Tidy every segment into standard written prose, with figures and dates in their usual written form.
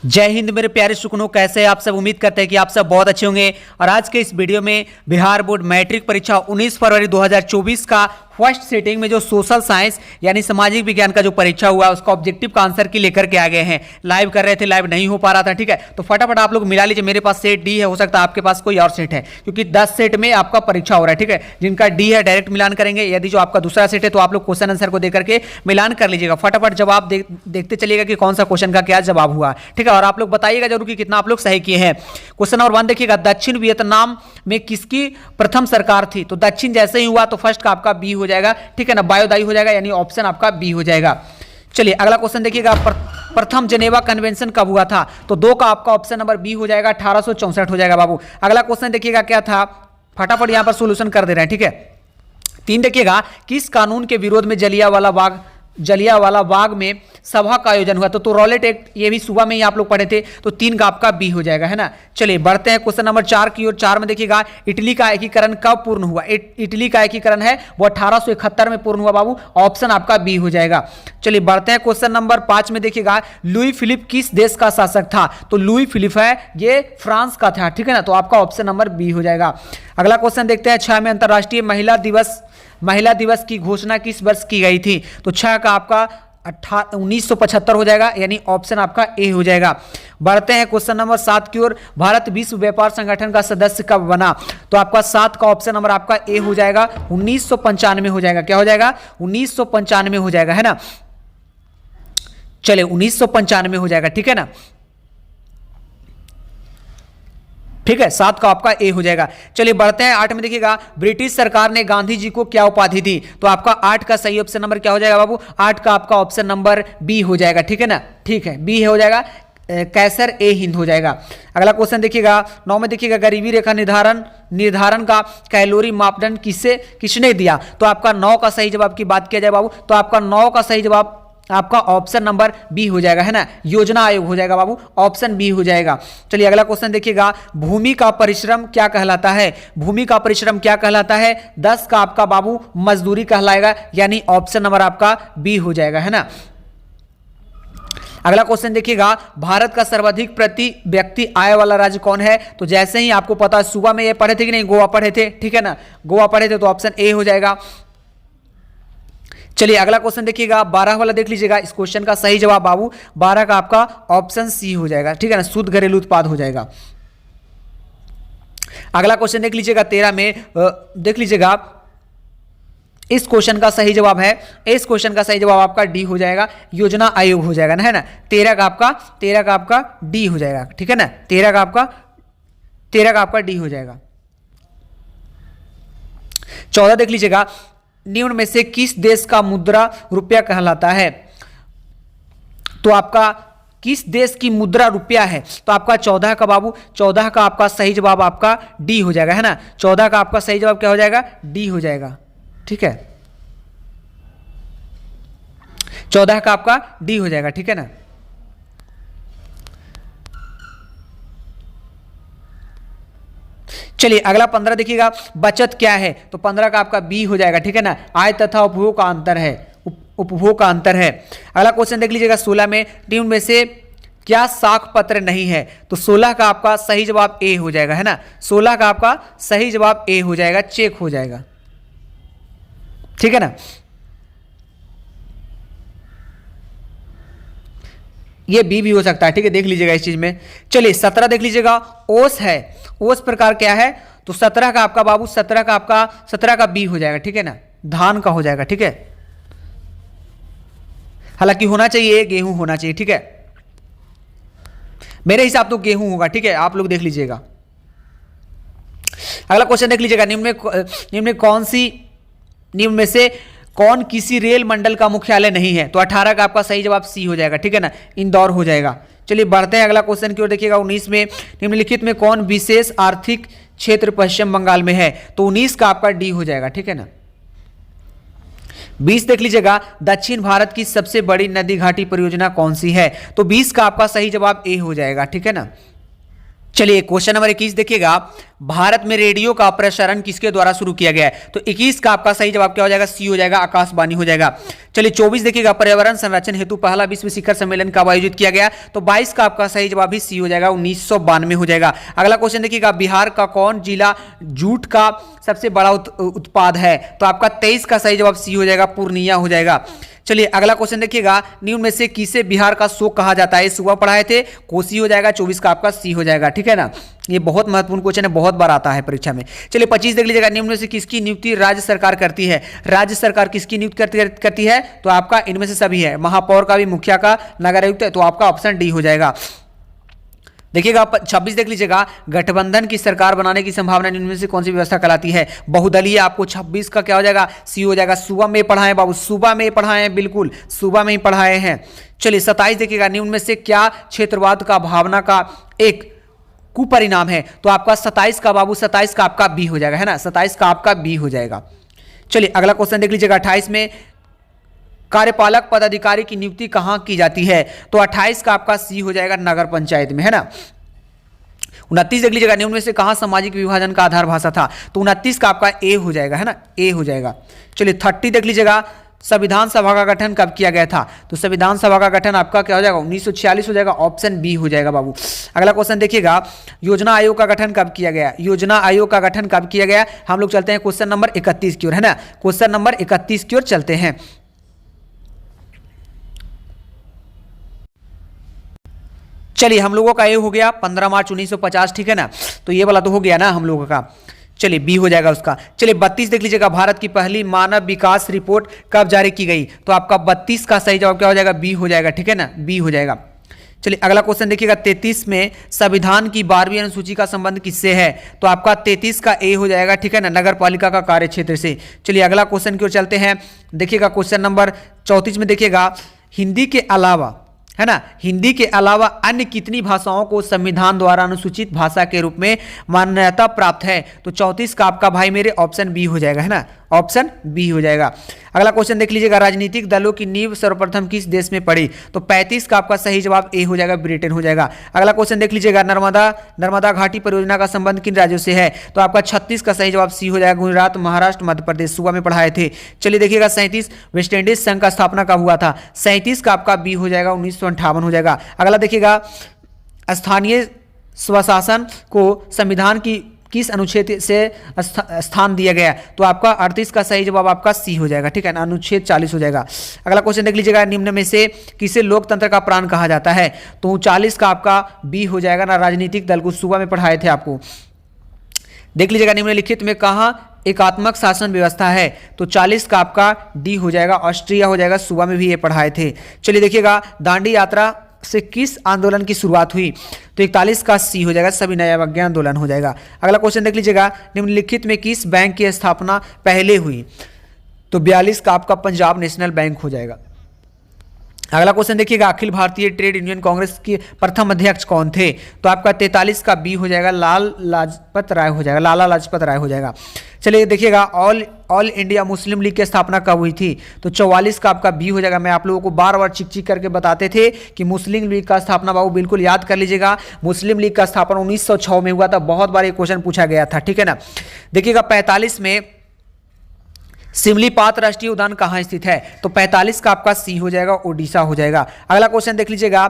जय हिंद मेरे प्यारे सुकनों, कैसे आप सब। उम्मीद करते हैं कि आप सब बहुत अच्छे होंगे। और आज के इस वीडियो में बिहार बोर्ड मैट्रिक परीक्षा 19 फरवरी 2024 का फर्स्ट सिटिंग में जो सोशल साइंस यानी सामाजिक विज्ञान का जो परीक्षा हुआ है उसका ऑब्जेक्टिव का आंसर की लेकर के आ गए हैं। लाइव कर रहे थे, लाइव नहीं हो पा रहा था, ठीक है। तो फटाफट आप लोग मिला लीजिए। मेरे पास सेट डी है, हो सकता है आपके पास कोई और सेट है, क्योंकि 10 सेट में आपका परीक्षा हो रहा है, ठीक है। जिनका डी है डायरेक्ट मिलान करेंगे, यदि जो आपका दूसरा सेट है तो आप लोग क्वेश्चन आंसर को देकर के मिलान कर लीजिएगा। फटाफट जवाब देखते चलिएगा कि कौन सा क्वेश्चन का क्या जवाब हुआ, ठीक है। और आप लोग बताइएगा जरूर कि कितना आप लोग सही किए हैं। क्वेश्चन नंबर 1 देखिएगा, दक्षिण वियतनाम में किसकी प्रथम सरकार थी। तो दक्षिण जैसे ही हुआ तो फर्स्ट का आपका बी हो जाएगा, ठीक है ना, बायोदाई हो जाएगा, यानी ऑप्शन आपका बी हो जाएगा। चलिए अगला क्वेश्चन देखिएगा, प्रथम जेनेवा कन्वेंशन कब हुआ था। तो 2 का आपका ऑप्शन नंबर बी हो जाएगा, 1864 हो जाएगा बाबू। अगला क्वेश्चन देखिएगा क्या था, फटाफट यहां पर सोल्यूशन कर दे रहे हैं, ठीक है। 3 देखिएगा, किस कानून के विरोध में जलियांवाला बाग में सभा का आयोजन हुआ। तो रॉलेट एक्ट, ये भी सुबह में ही आप लोग पढ़े थे, तो 3 का आपका बी हो जाएगा, है ना। चलिए बढ़ते हैं क्वेश्चन नंबर 4 की ओर। 4 में देखिएगा, इटली का एकीकरण कब पूर्ण हुआ। इटली का एकीकरण है वो 1871 में पूर्ण हुआ बाबू, ऑप्शन आपका बी हो जाएगा। चलिए बढ़ते हैं क्वेश्चन नंबर 5 में देखिएगा, लुई फिलिप किस देश का शासक था। तो लुई फिलिप है ये फ्रांस का था, ठीक है ना, तो आपका ऑप्शन नंबर बी हो जाएगा। अगला क्वेश्चन देखते हैं 6 में, अंतर्राष्ट्रीय महिला दिवस की घोषणा किस वर्ष की गई थी। तो 6 का आपका 1975 हो जाएगा, यानी ऑप्शन आपका ए हो जाएगा। बढ़ते हैं क्वेश्चन नंबर 7 की ओर, भारत विश्व व्यापार संगठन का सदस्य कब बना। तो आपका 7 का ऑप्शन नंबर आपका ए हो जाएगा, 1995 हो जाएगा। क्या हो जाएगा, 1995 हो जाएगा, है ना। चलिए 1995 हो जाएगा, ठीक है ना, ठीक है। 7 का आपका ए हो जाएगा। चलिए बढ़ते हैं 8 में देखिएगा, ब्रिटिश सरकार ने गांधी जी को क्या उपाधि दी। तो आपका 8 का सही ऑप्शन नंबर क्या हो जाएगा बाबू, 8 का आपका ऑप्शन नंबर बी हो जाएगा, ठीक है ना, ठीक है, बी हो जाएगा, कैसर ए हिंद हो जाएगा। अगला क्वेश्चन देखिएगा 9 में देखिएगा, गरीबी रेखा निर्धारण का कैलोरी मापदंड किसने दिया। तो आपका 9 का सही जवाब की बात किया जाए बाबू, तो आपका 9 का सही जवाब आपका ऑप्शन नंबर बी हो जाएगा, है ना, योजना आयोग हो जाएगा बाबू, ऑप्शन बी हो जाएगा। चलिए अगला क्वेश्चन देखिएगा, भूमि का परिश्रम क्या कहलाता है। भूमि का परिश्रम क्या कहलाता है, 10 का आपका बाबू मजदूरी कहलाएगा, यानी ऑप्शन नंबर आपका बी हो जाएगा, है ना। अगला क्वेश्चन देखिएगा, भारत का सर्वाधिक प्रति व्यक्ति आय वाला राज्य कौन है। तो जैसे ही आपको पता, सुबह में ये पढ़े थे कि नहीं, गोवा पढ़े थे, ठीक है ना, गोवा पढ़े थे, तो ऑप्शन ए हो जाएगा। चलिए अगला क्वेश्चन देखिएगा, 12 वाला देख लीजिएगा। इस क्वेश्चन का सही जवाब बाबू 12 का आपका ऑप्शन सी हो जाएगा, ठीक है ना, शुद्ध घरेलू उत्पाद हो जाएगा। अगला क्वेश्चन देख लीजिएगा 13 में, देख लीजिएगा, इस क्वेश्चन का सही जवाब है, इस क्वेश्चन का सही जवाब आपका डी हो जाएगा, योजना आयोग हो जाएगा ना, है ना। 13 का आपका डी हो जाएगा, ठीक है ना, 13 का आपका डी हो जाएगा। 14 देख लीजिएगा, निम्न में से किस देश का मुद्रा रुपया कहलाता है। तो आपका किस देश की मुद्रा रुपया है। तो आपका 14 का बाबू, 14 का आपका सही जवाब आपका डी हो जाएगा, है ना, 14 का आपका सही जवाब क्या हो जाएगा, डी हो जाएगा, ठीक है, 14 का आपका डी हो जाएगा, ठीक है ना। चलिए अगला 15 देखिएगा, बचत क्या है। तो 15 का आपका बी हो जाएगा, ठीक है ना, आय तथा उपभोग का अंतर है, उपभोग का अंतर है। अगला क्वेश्चन देख लीजिएगा 16 में, निम्न में से क्या साख पत्र नहीं है। तो 16 का आपका सही जवाब ए हो जाएगा, है ना, 16 का आपका सही जवाब ए हो जाएगा, चेक हो जाएगा, ठीक है ना। ये बी भी हो सकता है, ठीक है, देख लीजिएगा इस चीज में। चलिए 17 देख लीजिएगा, ओस है, ओस प्रकार क्या है। तो 17 का आपका बाबू 17 का बी हो जाएगा, ठीक है ना, धान का हो जाएगा, ठीक है। हालांकि होना चाहिए गेहूं होना चाहिए, ठीक है, मेरे हिसाब तो गेहूं होगा, ठीक है, आप लोग देख लीजिएगा। अगला क्वेश्चन देख लीजिएगा, निम्न में से कौन किसी रेल मंडल का मुख्यालय नहीं है। तो 18 का आपका सही जवाब सी हो जाएगा, ठीक है ना, इंदौर हो जाएगा। चलिए बढ़ते हैं अगला क्वेश्चन की ओर देखिएगा, 19 में, निम्नलिखित में कौन विशेष आर्थिक क्षेत्र पश्चिम बंगाल में है। तो 19 का आपका डी हो जाएगा, ठीक है ना। 20 देख लीजिएगा, दक्षिण भारत की सबसे बड़ी नदी घाटी परियोजना कौन सी है। तो 20 का आपका सही जवाब ए हो जाएगा, ठीक है ना। चलिए क्वेश्चन नंबर 21 देखिएगा, भारत में रेडियो का प्रसारण किसके द्वारा शुरू किया गया है? तो 21 का आपका सही जवाब क्या हो जाएगा? सी हो जाएगा, आकाशवाणी हो जाएगा। चलिए 24 देखिएगा, पर्यावरण संरक्षण हेतु पहला विश्व शिखर सम्मेलन कब आयोजित किया गया? तो 22 का आपका सही जवाब भी सी हो जाएगा, 1992 हो जाएगा। अगला क्वेश्चन देखिएगा, बिहार का कौन जिला जूट का सबसे बड़ा उत्पाद है? तो आपका 23 का सही जवाब सी हो जाएगा, पूर्णिया हो जाएगा। चलिए अगला क्वेश्चन देखिएगा, निम्न में से किसे बिहार का शोक कहा जाता है? सुबह पढ़ाए थे, कोसी हो जाएगा, 24 का आपका सी हो जाएगा, ठीक है ना। ये बहुत महत्वपूर्ण क्वेश्चन है, बहुत बार आता है परीक्षा में। चलिए 25 देख लीजिएगा, निम्न में से किसकी नियुक्ति राज्य सरकार करती है? राज्य सरकार किसकी नियुक्ति करती है? तो आपका इनमें से सभी है, महापौर का भी, मुखिया का, नगर आयुक्त, तो आपका ऑप्शन डी हो जाएगा। देखिएगा 26 देख लीजिएगा, गठबंधन की सरकार बनाने की संभावना निम्न में से कौन सी व्यवस्था कहलाती है? बहुदलीय। आपको 26 का क्या हो जाएगा? सी हो जाएगा। सुबह में पढ़ाएं बाबू, सुबह में पढ़ाए हैं, बिल्कुल सुबह में ही पढ़ाए हैं। चलिए 27 देखिएगा, निम्न में से क्या क्षेत्रवाद का भावना का एक कुपरिणाम है? तो आपका 27 का बाबू, 27 का आपका बी हो जाएगा, है ना, 27 का आपका बी हो जाएगा। चलिए अगला क्वेश्चन देख लीजिएगा, 28 में कार्यपालक पदाधिकारी की नियुक्ति कहां की जाती है? तो 28 का आपका सी हो जाएगा, नगर पंचायत में, है ना। 29 देख लीजिएगा, निम्न में से कहां सामाजिक विभाजन का आधार भाषा था? तो 29 का आपका ए हो जाएगा, है ना, ए हो जाएगा। चलिए 30 देख लीजिएगा, संविधान सभा का गठन कब किया गया था? तो संविधान सभा का गठन आपका क्या हो जाएगा? 1946 हो जाएगा, ऑप्शन बी हो जाएगा बाबू। अगला क्वेश्चन देखिएगा, योजना आयोग का गठन कब किया गया? योजना आयोग का गठन कब किया गया? हम लोग चलते हैं क्वेश्चन नंबर 31 की ओर, है ना, क्वेश्चन नंबर 31 की ओर चलते हैं। चलिए हम लोगों का ये हो गया 15 मार्च 1950, ठीक है ना, तो ये वाला तो हो गया ना हम लोगों का। चलिए बी हो जाएगा उसका। चलिए 32 देख लीजिएगा, भारत की पहली मानव विकास रिपोर्ट कब जारी की गई? तो आपका 32 का सही जवाब क्या हो जाएगा? बी हो जाएगा, ठीक है ना, बी हो जाएगा। चलिए अगला क्वेश्चन देखिएगा, 33 में संविधान की 12वीं अनुसूची का संबंध किससे है? तो आपका 33 का ए हो जाएगा, ठीक है ना, नगर पालिका का कार्य क्षेत्र से। चलिए अगला क्वेश्चन की ओर चलते हैं। देखिएगा क्वेश्चन नंबर 34 में देखिएगा, हिंदी के अलावा, है ना, हिंदी के अलावा अन्य कितनी भाषाओं को संविधान द्वारा अनुसूचित भाषा के रूप में मान्यता प्राप्त है? तो 34 का आपका भाई मेरे ऑप्शन बी हो जाएगा, है ना, ऑप्शन बी हो जाएगा। अगला क्वेश्चन देख लीजिएगा, राजनीतिक दलों की नींव सर्वप्रथम किस देश में पड़ी? तो 35 का आपका सही जवाब ए हो जाएगा, ब्रिटेन हो जाएगा। अगला क्वेश्चन देख लीजिएगा, नर्मदा घाटी परियोजना का संबंध किन राज्यों से है? तो आपका 36 का सही जवाब सी हो जाएगा, गुजरात, महाराष्ट्र, मध्य प्रदेश, सुबह में पढ़ाए थे। चलिए देखिएगा 37, वेस्ट इंडीज संघ का स्थापना कब हुआ था? 37 का आपका बी हो जाएगा, 1958 हो जाएगा। अगला देखिएगा, स्थानीय स्वशासन को संविधान की किस अनुच्छेद से स्थान दिया गया? तो आपका 38 का सही जवाब आपका सी हो जाएगा, ठीक है ना, अनुच्छेद 40 हो जाएगा। अगला क्वेश्चन देख लीजिएगा, निम्न में से किसे लोकतंत्र का प्राण कहा जाता है? तो 40 का आपका बी हो जाएगा ना, राजनीतिक दल को सुबह में पढ़ाए थे आपको। देख लीजिएगा, निम्नलिखित में कहाँ एकात्मक शासन व्यवस्था है? तो 40 का आपका डी हो जाएगा, ऑस्ट्रिया हो जाएगा, सुबह में भी ये पढ़ाए थे। चलिए देखिएगा, दांडी यात्रा से किस आंदोलन की शुरुआत हुई? तो 41 का सी हो जाएगा, सभी नया विज्ञान आंदोलन हो जाएगा। अगला क्वेश्चन देख लीजिएगा, निम्नलिखित में किस बैंक की स्थापना पहले हुई? तो 42 का आपका पंजाब नेशनल बैंक हो जाएगा। अगला क्वेश्चन देखिएगा, अखिल भारतीय ट्रेड यूनियन कांग्रेस के प्रथम अध्यक्ष कौन थे? तो आपका 43 का बी हो जाएगा, लाला लाजपत राय हो जाएगा। चलिए देखिएगा, ऑल इंडिया मुस्लिम लीग की स्थापना कब हुई थी? तो 44 का आपका बी हो जाएगा। मैं आप लोगों को बार बार चिक करके बताते थे कि मुस्लिम लीग का स्थापना बाबू बिल्कुल याद कर लीजिएगा, मुस्लिम लीग का स्थापना 1906 में हुआ था, बहुत बार ये क्वेश्चन पूछा गया था, ठीक है ना। देखिएगा 45 में सिमलीपाल राष्ट्रीय उद्यान कहाँ स्थित है? तो 45 का आपका सी हो जाएगा, ओडिशा हो जाएगा। अगला क्वेश्चन देख लीजिएगा,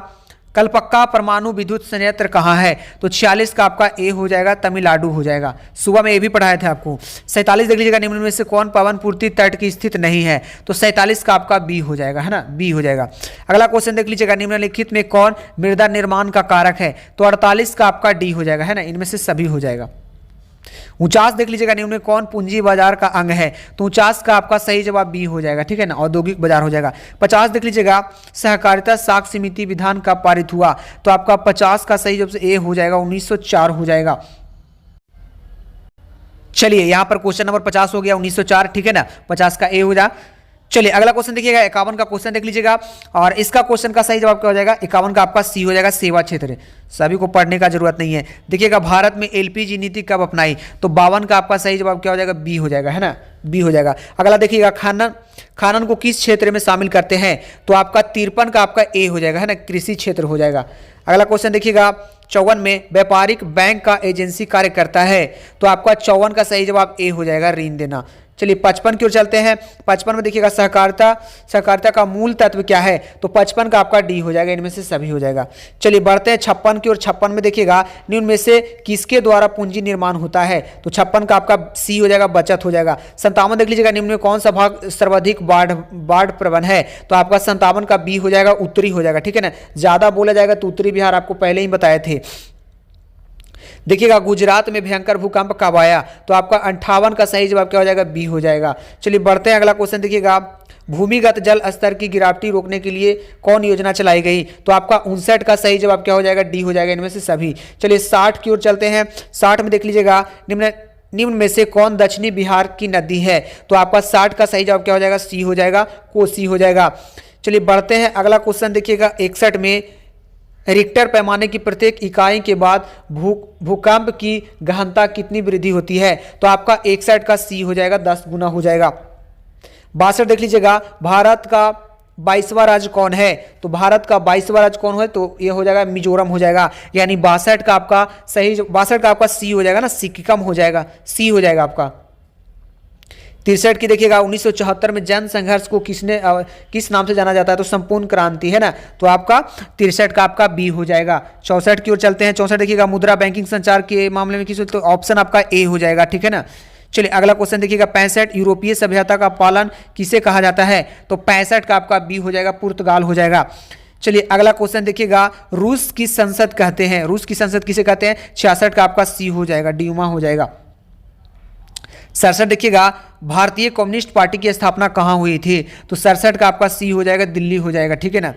कलपक्का परमाणु विद्युत संयंत्र कहाँ है? तो 46 का आपका ए हो जाएगा, तमिलनाडु हो जाएगा, सुबह में ये भी पढ़ाए थे आपको। 47 देख लीजिएगा, निम्न में से कौन पवनपुर्ती तट की स्थित नहीं है? तो 47 का आपका बी हो जाएगा, है ना, बी हो जाएगा। अगला क्वेश्चन देख लीजिएगा, निम्नलिखित में कौन मृदा निर्माण का कारक है? तो 48 का आपका डी हो जाएगा, है ना, इनमें से सभी हो जाएगा। 49 देख लीजिएगा, निम्न में कौन पूंजी बाजार का अंग है? तो 49 का आपका सही जवाब बी हो जाएगा, ठीक है ना, औद्योगिक बाजार हो जाएगा। 50 देख लीजिएगा, सहकारिता साख समिति विधान कब पारित हुआ? तो आपका 50 का सही जवाब ए हो जाएगा, 1904 हो जाएगा। चलिए यहां पर क्वेश्चन नंबर 50 हो गया, 1904, ठीक है ना, 50 का ए हो जा। चलिए अगला क्वेश्चन देखिएगा, 51 का क्वेश्चन देख लीजिएगा, और इसका क्वेश्चन का सही जवाब क्या हो जाएगा? 51 का आपका सी हो जाएगा, सेवा क्षेत्र, सभी को पढ़ने का जरूरत नहीं है। देखिएगा, भारत में एलपीजी नीति कब अपनाई? तो 52 का आपका सही जवाब क्या हो जाएगा? बी हो जाएगा, है ना, बी हो जाएगा। अगला देखिएगा, खनन को किस क्षेत्र में शामिल करते हैं? तो आपका 53 का आपका ए हो जाएगा, है ना, कृषि क्षेत्र हो जाएगा। अगला क्वेश्चन देखिएगा 54 में व्यापारिक बैंक का एजेंसी कार्य करता है, तो आपका 54 का सही जवाब ए हो जाएगा, ऋण देना। चलिए 55 की ओर चलते हैं। 55 में देखिएगा सहकारिता का मूल तत्व क्या है, तो 55 का आपका डी हो जाएगा, इनमें से सभी हो जाएगा। चलिए बढ़ते हैं 56 की ओर। 56 में देखिएगा निम्न में से किसके द्वारा पूंजी निर्माण होता है, तो 56 का आपका सी हो जाएगा, बचत हो जाएगा। 57 देख लीजिएगा निम्न में कौन सा भाग सर्वाधिक बाढ़ प्रवण है, तो आपका 57 का बी हो जाएगा, उत्तरी हो जाएगा, ठीक है ना। ज्यादा बोला जाएगा तो उत्तरी बिहार, आपको पहले ही बताए थे। देखिएगा गुजरात में भयंकर भूकंप कब आया, तो आपका 58 का सही जवाब क्या हो जाएगा, बी हो जाएगा। चलिए बढ़ते हैं अगला क्वेश्चन देखिएगा भूमिगत जल स्तर की गिरावटी रोकने के लिए कौन योजना चलाई गई, तो आपका 59 का सही जवाब क्या हो जाएगा, डी हो जाएगा, इनमें से सभी। चलिए 60 की ओर चलते हैं। 60 में देख लीजिएगा निम्न में से कौन दक्षिणी बिहार की नदी है, तो आपका 60 का सही जवाब क्या हो जाएगा, सी हो जाएगा, कोसी हो जाएगा। चलिए बढ़ते हैं अगला क्वेश्चन देखिएगा 61 में रिक्टर पैमाने की प्रत्येक इकाई के बाद भूकंप की गहनता कितनी वृद्धि होती है, तो आपका 61 का सी हो जाएगा, 10 गुना हो जाएगा। 62 देख लीजिएगा भारत का 22वां राज्य कौन है, तो भारत का 22वां राज्य कौन है, तो ये हो जाएगा मिजोरम हो जाएगा, यानी 62 का आपका सही 62 का आपका सी हो जाएगा ना, सिक्किम हो जाएगा, सी हो जाएगा आपका। 63 की देखिएगा 1974 में जन संघर्ष को किस नाम से जाना जाता है, तो संपूर्ण क्रांति है ना, तो आपका 63 का आपका बी हो जाएगा। 64 की ओर चलते हैं। 64 देखिएगा मुद्रा बैंकिंग संचार के मामले में किस, तो ऑप्शन आपका ए हो जाएगा, ठीक है ना। चलिए अगला क्वेश्चन देखिएगा 65 यूरोपीय सभ्यता का पालन किसे कहा जाता है, तो 65 का आपका बी हो जाएगा, पुर्तगाल हो जाएगा। चलिए अगला क्वेश्चन देखिएगा रूस की संसद कहते हैं, रूस की संसद किसे कहते हैं, 66 का आपका सी हो जाएगा, ड्यूमा हो जाएगा। 67 देखिएगा भारतीय कम्युनिस्ट पार्टी की स्थापना कहाँ हुई थी, तो 67 का आपका सी हो जाएगा, दिल्ली हो जाएगा, ठीक है ना।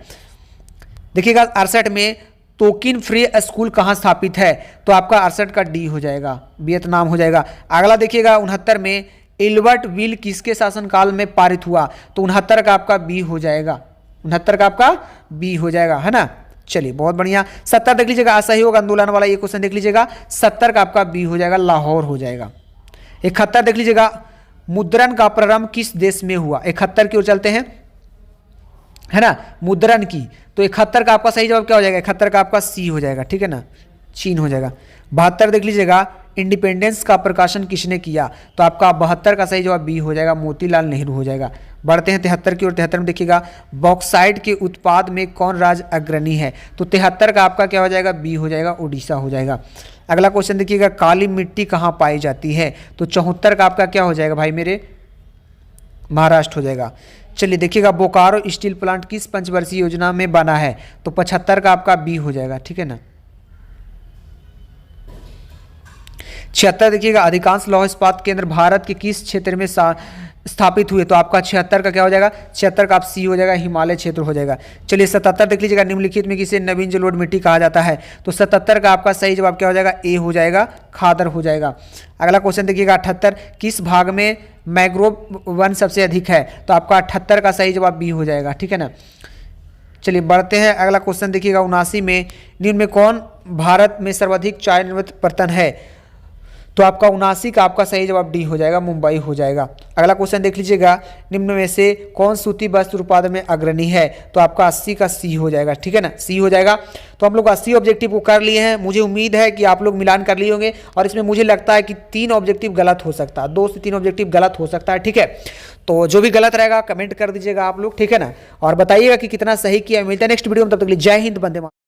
देखिएगा 68 में तोकिन फ्री स्कूल कहाँ स्थापित है, तो आपका 68 का डी हो जाएगा, वियतनाम हो जाएगा। अगला देखिएगा 69 में एल्बर्ट विल किसके शासनकाल में पारित हुआ, तो 69 का आपका बी हो जाएगा, 69 का आपका बी हो जाएगा, है ना। चलिए बहुत बढ़िया। 70 देख लीजिएगा असहयोग आंदोलन वाला ये क्वेश्चन देख लीजिएगा, 70 का आपका बी हो जाएगा, लाहौर हो जाएगा। 71 देख लीजिएगा मुद्रण का प्रारंभ किस देश में हुआ, 71 की ओर चलते हैं, है ना, मुद्रण की, तो 71 का आपका सही जवाब क्या हो जाएगा, 71 का आपका सी हो जाएगा, ठीक है ना, चीन हो जाएगा। 72 देख लीजिएगा इंडिपेंडेंस का प्रकाशन किसने किया, तो आपका 72 का सही जवाब बी हो जाएगा, मोतीलाल नेहरू हो जाएगा। बढ़ते हैं 73 की ओर। 73 में देखिएगा बॉक्साइट के उत्पाद में कौन राज्य अग्रणी है, तो 73 का आपका क्या हो जाएगा, बी हो जाएगा, उड़ीसा हो जाएगा। अगला क्वेश्चन देखिएगा काली मिट्टी कहाँ पाई जाती है, तो 74 का आपका क्या हो जाएगा भाई मेरे, महाराष्ट्र हो जाएगा। चलिए देखिएगा बोकारो स्टील प्लांट किस पंचवर्षीय योजना में बना है, तो 75 का आपका बी हो जाएगा, ठीक है ना। 76 देखिएगा अधिकांश लौह इस्पात केंद्र भारत के किस क्षेत्र में स्थापित हुए, तो आपका 76 का क्या हो जाएगा, 76 का आप सी हो जाएगा, हिमालय क्षेत्र हो जाएगा। चलिए 77 देख लीजिएगा निम्नलिखित में किसे नवीन जलोढ़ मिट्टी कहा जाता है, तो 77 का आपका सही जवाब क्या हो जाएगा, ए हो जाएगा, खादर हो जाएगा। अगला क्वेश्चन देखिएगा 78 किस भाग में मैंग्रोव वन सबसे अधिक है, तो आपका 78 का सही जवाब बी हो जाएगा, ठीक है ना। चलिए बढ़ते हैं अगला क्वेश्चन देखिएगा 79 में निम्न में कौन भारत में सर्वाधिक चाय निर्मित बर्तन है, तो आपका 79 का आपका सही जवाब डी हो जाएगा, मुंबई हो जाएगा। अगला क्वेश्चन देख लीजिएगा निम्न में से कौन सूती वस्त्र उत्पादन में अग्रणी है, तो आपका 80 का सी हो जाएगा, ठीक है ना, सी हो जाएगा। तो हम लोग 80 ऑब्जेक्टिव को कर लिए हैं, मुझे उम्मीद है कि आप लोग मिलान कर लिए होंगे, और इसमें मुझे लगता है कि 3 ऑब्जेक्टिव गलत हो सकता है, 2 से 3 ऑब्जेक्टिव गलत हो सकता है, ठीक है। तो जो भी गलत रहेगा कमेंट कर दीजिएगा आप लोग, ठीक है ना, और बताइएगा कि कितना सही किया। मिलते हैं नेक्स्ट वीडियो में, तब तक के लिए जय हिंद, वंदे मातरम।